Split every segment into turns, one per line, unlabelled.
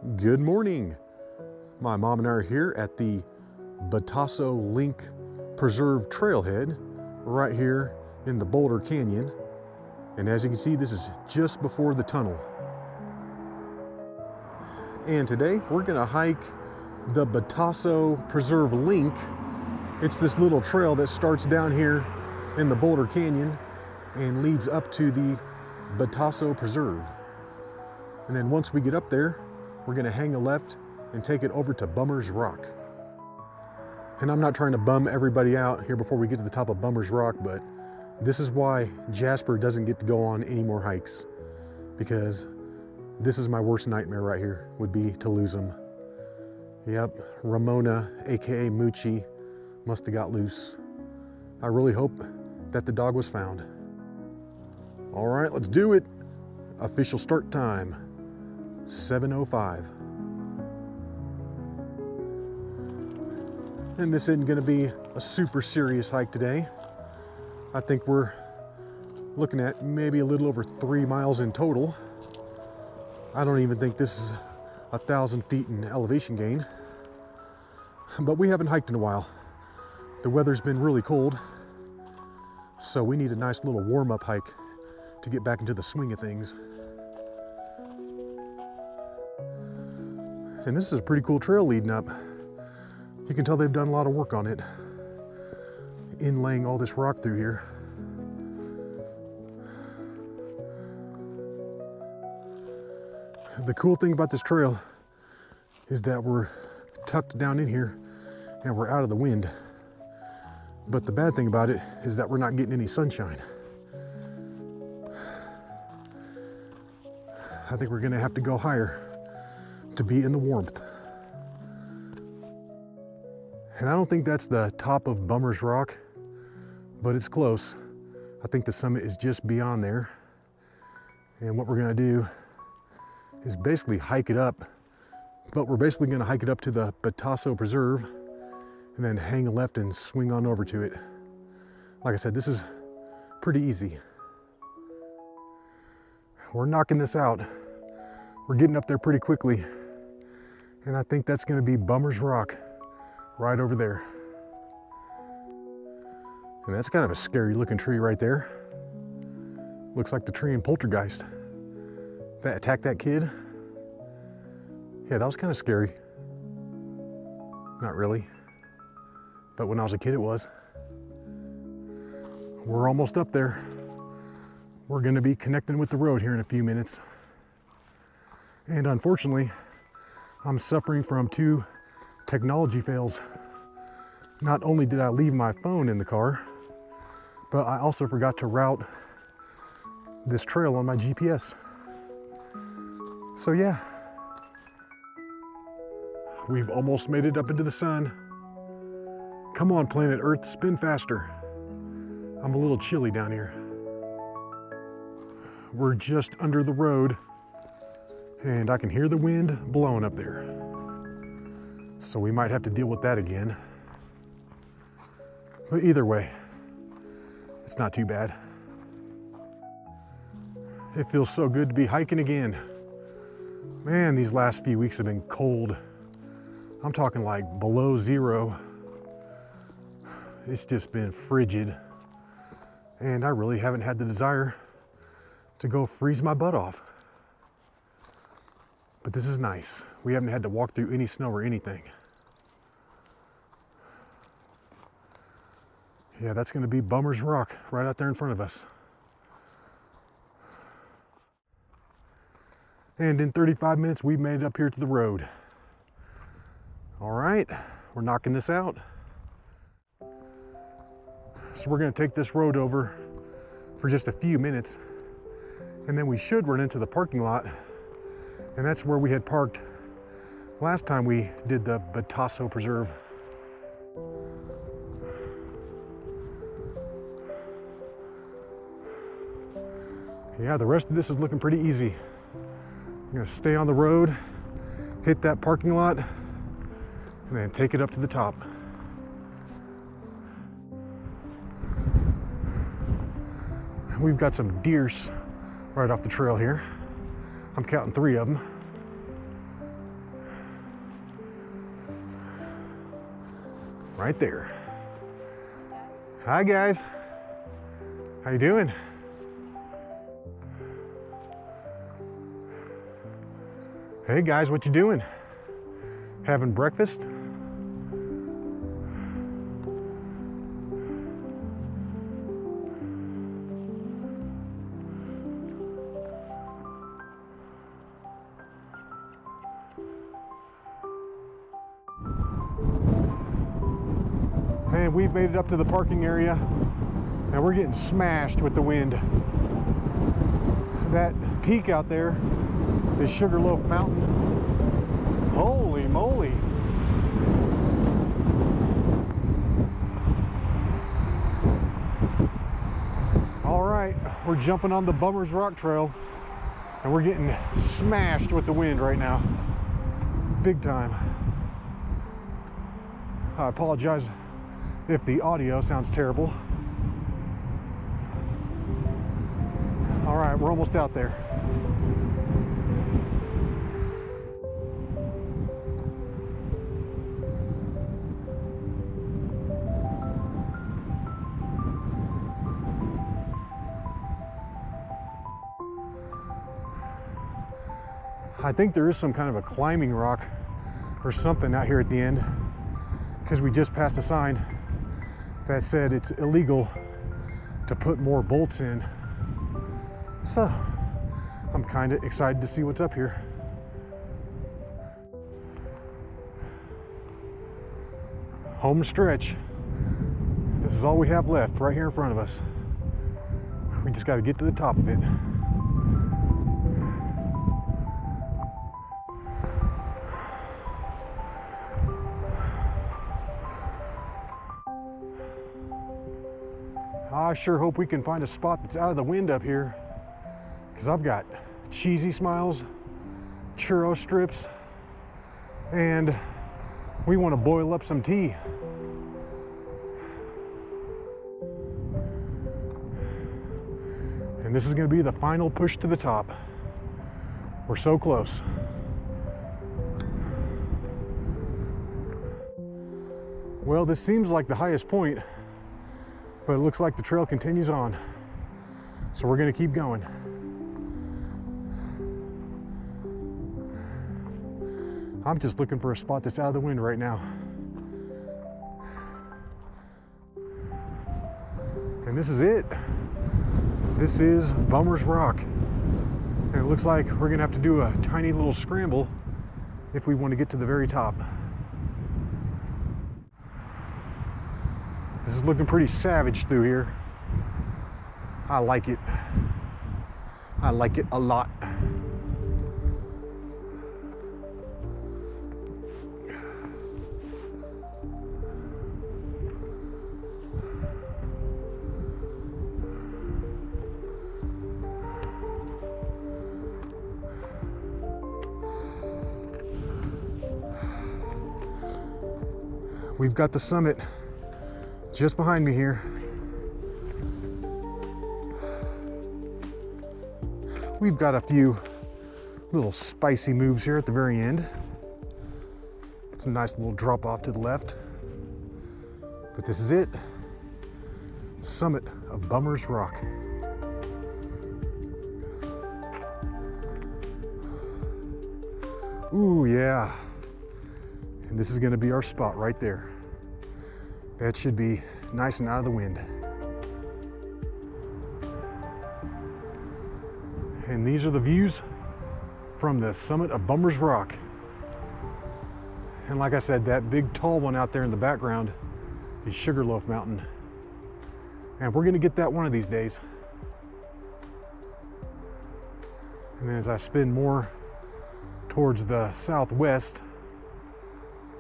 Good morning. My mom and I are here at the Betasso Link Preserve Trailhead right here in the Boulder Canyon. And as you can see, this is just before the tunnel. And today we're gonna hike the Betasso Preserve Link. It's this little trail that starts down here in the Boulder Canyon and leads up to the Betasso Preserve. And then once we get up there, we're gonna hang a left and take it over to Bummer's Rock. And I'm not trying to bum everybody out here before we get to the top of Bummer's Rock, but this is why Jasper doesn't get to go on any more hikes, because this is my worst nightmare right here, would be to lose him. Yep, Ramona, AKA Moochie, must have got loose. I really hope that the dog was found. All right, let's do it. Official start time, 7:05. And this isn't gonna be a super serious hike today. I think we're looking at maybe a little over 3 miles in total. I don't even think this is 1,000 feet in elevation gain, but we haven't hiked in a while. The weather's been really cold, so we need a nice little warm-up hike to get back into the swing of things. And this is a pretty cool trail leading up. You can tell they've done a lot of work on it, inlaying all this rock through here. The cool thing about this trail is that we're tucked down in here and we're out of the wind. But the bad thing about it is that we're not getting any sunshine. I think we're gonna have to go higher to be in the warmth. And I don't think that's the top of Bummer's Rock, but it's close. I think the summit is just beyond there. And what we're gonna do is basically hike it up, but we're basically gonna hike it up to the Betasso Preserve and then hang a left and swing on over to it. Like I said, this is pretty easy. We're knocking this out. We're getting up there pretty quickly. And I think that's gonna be Bummer's Rock right over there. And that's kind of a scary looking tree right there. Looks like the tree in Poltergeist that attacked that kid. Yeah, that was kind of scary. Not really, but when I was a kid it was. We're almost up there. We're gonna be connecting with the road here in a few minutes. And unfortunately, I'm suffering from 2 technology fails. Not only did I leave my phone in the car, but I also forgot to route this trail on my GPS. So yeah, we've almost made it up into the sun. Come on, planet Earth, spin faster. I'm a little chilly down here. We're just under the road and I can hear the wind blowing up there. So we might have to deal with that again. But either way, it's not too bad. It feels so good to be hiking again. Man, these last few weeks have been cold. I'm talking like below 0. It's just been frigid. And I really haven't had the desire to go freeze my butt off. But this is nice. We haven't had to walk through any snow or anything. Yeah, that's gonna be Bummer's Rock right out there in front of us. And in 35 minutes, we've made it up here to the road. All right, we're knocking this out. So we're gonna take this road over for just a few minutes, and then we should run into the parking lot. And that's where we had parked last time we did the Betasso Preserve. Yeah, the rest of this is looking pretty easy. I'm gonna stay on the road, hit that parking lot, and then take it up to the top. We've got some deers right off the trail here. I'm counting 3 of them. right there. Hi guys, how you doing? Hey guys, what you doing? Having breakfast? And we've made it up to the parking area, and we're getting smashed with the wind. That peak out there is Sugarloaf Mountain. Holy moly. All right, we're jumping on the Bummer's Rock Trail, and we're getting smashed with the wind right now. Big time. I apologize if the audio sounds terrible. All right, we're almost out there. I think there is some kind of a climbing rock or something out here at the end, because we just passed a sign that said it's illegal to put more bolts in. So I'm kind of excited to see what's up here. Home stretch. This is all we have left right here in front of us. We just got to get to the top of it. I sure hope we can find a spot that's out of the wind up here, because I've got cheesy smiles, churro strips, and we want to boil up some tea. And this is going to be the final push to the top. We're so close. Well, this seems like the highest point, but it looks like the trail continues on. So we're gonna keep going. I'm just looking for a spot that's out of the wind right now. And this is it. This is Bummer's Rock. And it looks like we're gonna have to do a tiny little scramble if we want to get to the very top. This is looking pretty savage through here. I like it. I like it a lot. We've got the summit just behind me here. We've got a few little spicy moves here at the very end. It's a nice little drop off to the left. But this is it. Summit of Bummer's Rock. Ooh, yeah. And this is gonna be our spot right there. That should be nice and out of the wind. And these are the views from the summit of Bummer's Rock. And like I said, that big tall one out there in the background is Sugarloaf Mountain. And we're gonna get that one of these days. And then as I spin more towards the southwest,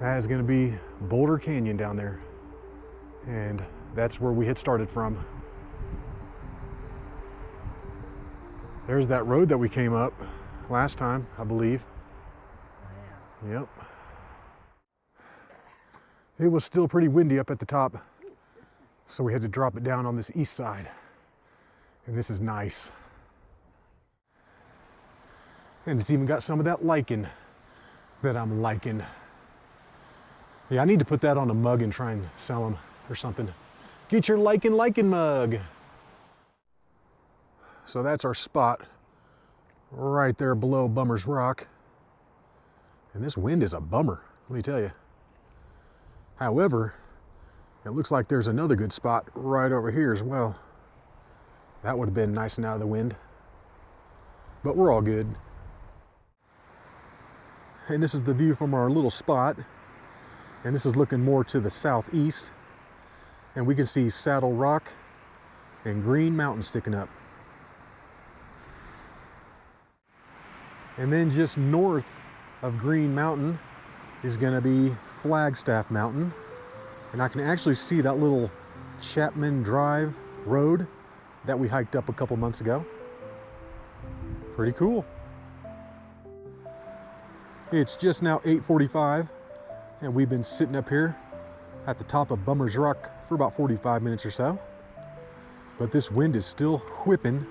that is gonna be Boulder Canyon down there. And that's where we had started from. There's that road that we came up last time, I believe. Yep. It was still pretty windy up at the top, so we had to drop it down on this east side. And this is nice. And it's even got some of that lichen that I'm liking. Yeah, I need to put that on a mug and try and sell them or something. Get your likin' mug. So that's our spot right there below Bummer's Rock. And this wind is a bummer, let me tell you. However, it looks like there's another good spot right over here as well. That would have been nice and out of the wind. But we're all good. And this is the view from our little spot. And this is looking more to the southeast. And we can see Saddle Rock and Green Mountain sticking up. And then just north of Green Mountain is going to be Flagstaff Mountain. And I can actually see that little Chapman Drive road that we hiked up a couple months ago. Pretty cool. It's just now 8:45 and we've been sitting up here at the top of Bummer's Rock for about 45 minutes or so. But this wind is still whipping,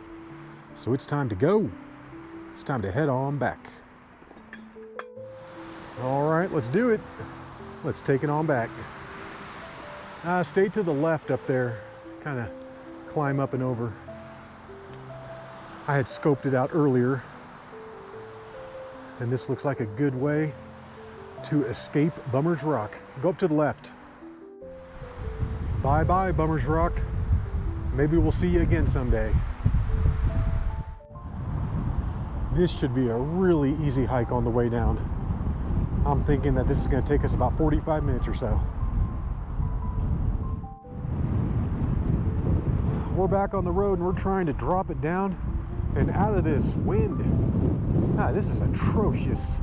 so it's time to go. It's time to head on back. All right, let's do it. Let's take it on back. Stay to the left up there, kind of climb up and over. I had scoped it out earlier, and this looks like a good way to escape Bummer's Rock. Go up to the left. Bye-bye, Bummer's Rock. Maybe we'll see you again someday. This should be a really easy hike on the way down. I'm thinking that this is going to take us about 45 minutes or so. We're back on the road and we're trying to drop it down and out of this wind. This is atrocious.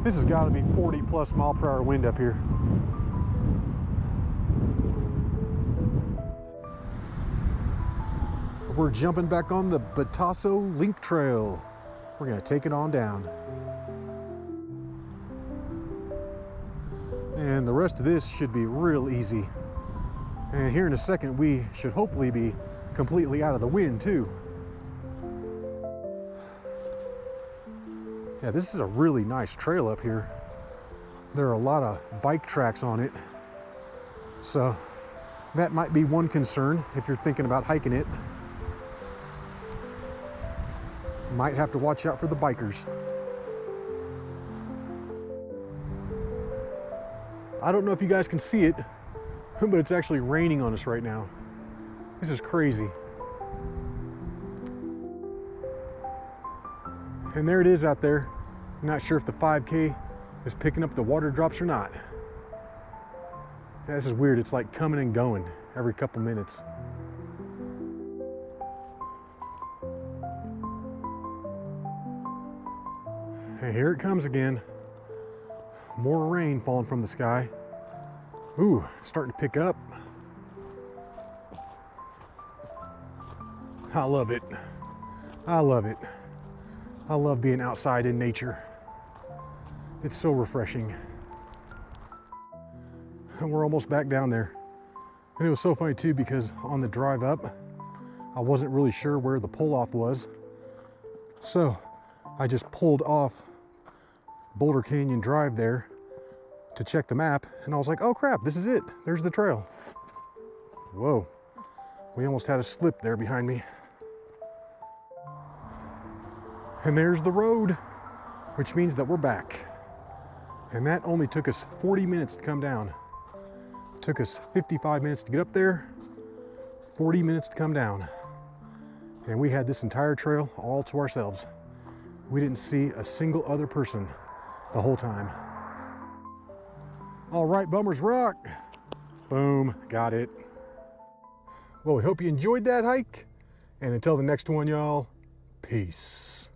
This has got to be 40+ mile/hour wind up here. We're jumping back on the Betasso Link Trail. We're going to take it on down. And the rest of this should be real easy. And here in a second, we should hopefully be completely out of the wind too. Yeah, this is a really nice trail up here. There are a lot of bike tracks on it. So that might be one concern if you're thinking about hiking it. Might have to watch out for the bikers. I don't know if you guys can see it, but it's actually raining on us right now. This is crazy. And there it is out there. I'm not sure if the 5K is picking up the water drops or not. Yeah, this is weird. It's like coming and going every couple minutes. And here it comes again. More rain falling from the sky. Ooh, starting to pick up. I love it. I love it. I love being outside in nature. It's so refreshing. And we're almost back down there. And it was so funny too, because on the drive up, I wasn't really sure where the pull-off was. So I just pulled off Boulder Canyon Drive there to check the map, and I was like, oh crap, this is it. There's the trail. Whoa, we almost had a slip there behind me. And there's the road, which means that we're back. And that only took us 40 minutes to come down. It took us 55 minutes to get up there, 40 minutes to come down. And we had this entire trail all to ourselves. We didn't see a single other person the whole time. All right, Bummer's Rock. Boom, got it. Well, we hope you enjoyed that hike. And until the next one, y'all, peace.